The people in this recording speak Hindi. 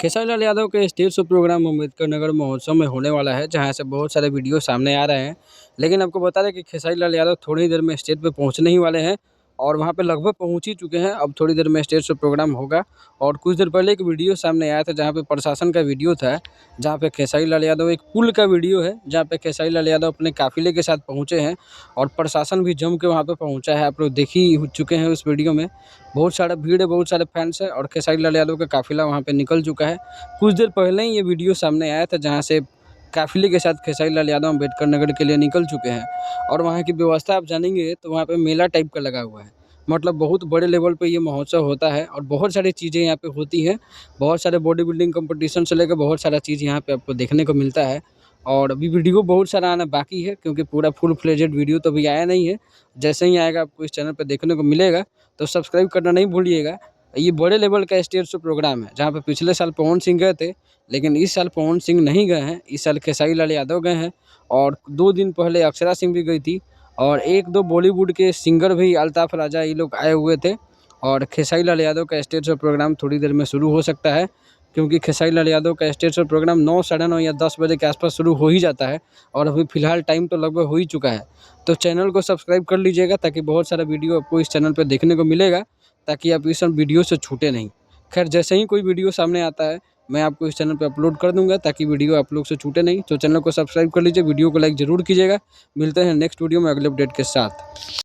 खेसारी लाल यादव के stage show programme Ambedkar Nagar महोत्सव में होने वाला है, जहाँ से बहुत सारे वीडियो सामने आ रहे हैं। लेकिन आपको बता दें कि खेसारी लाल यादव थोड़ी ही देर में स्टेज पे पहुँचने ही वाले हैं और वहाँ पे लगभग पहुँच ही चुके हैं। अब थोड़ी देर में स्टेज शो प्रोग्राम होगा और कुछ देर पहले एक वीडियो सामने आया था, जहाँ पे प्रशासन का वीडियो था, जहाँ पे खेसारी लाल यादव एक पुल का वीडियो है, जहाँ पे खेसारी लाल यादव अपने काफ़िले के साथ पहुँचे हैं और प्रशासन भी जम के वहाँ पे पहुँचा है। आप लोग देख ही चुके हैं उस वीडियो में। बहुत सारा भीड़ है, बहुत सारे फैन्स हैं और खेसारी लाल यादव का काफ़िला वहाँ पे निकल चुका है। कुछ देर पहले ही ये वीडियो सामने आया था, जहाँ से काफ़िले के साथ खेसारी लाल यादव अम्बेडकर नगर के लिए निकल चुके हैं और वहाँ की व्यवस्था आप जानेंगे तो वहाँ पे मेला टाइप का लगा हुआ है। मतलब बहुत बड़े लेवल पे ये महोत्सव होता है और बहुत सारी चीज़ें यहाँ पे होती हैं। बहुत सारे बॉडी बिल्डिंग कॉम्पिटिशन से लेकर बहुत सारा चीज़ यहाँ पे आपको देखने को मिलता है और अभी वीडियो बहुत सारा आना बाकी है, क्योंकि पूरा फुल फ्लेजेड वीडियो तो अभी आया नहीं है। जैसे ही आएगा आपको इस चैनल पे देखने को मिलेगा, तो सब्सक्राइब करना नहीं भूलिएगा। ये बड़े लेवल का स्टेज शो प्रोग्राम है, जहाँ पे पिछले साल पवन सिंह गए थे, लेकिन इस साल पवन सिंह नहीं गए हैं। इस साल खेसारी लाल यादव गए हैं और 2 दिन पहले अक्षरा सिंह भी गई थी और 1-2 बॉलीवुड के सिंगर भी अल्ताफ राजा ये लोग आए हुए थे। और खेसारी लाल यादव का स्टेज शो प्रोग्राम थोड़ी देर में शुरू हो सकता है, क्योंकि खेसारी लाल यादव का स्टेज शो प्रोग्राम 9, साढ़े 9 या 10 बजे के आसपास शुरू हो ही जाता है और अभी फ़िलहाल टाइम तो लगभग हो ही चुका है। तो चैनल को सब्सक्राइब कर लीजिएगा, ताकि बहुत सारा वीडियो आपको इस चैनल पे देखने को मिलेगा, ताकि आप इस सब वीडियो से छूटे नहीं। खैर, जैसे ही कोई वीडियो सामने आता है, मैं आपको इस चैनल पे अपलोड कर दूँगा, ताकि वीडियो आप लोग से छूटे नहीं। तो चैनल को सब्सक्राइब कर लीजिए, वीडियो को लाइक ज़रूर कीजिएगा। मिलते हैं नेक्स्ट वीडियो में अगले अपडेट के साथ।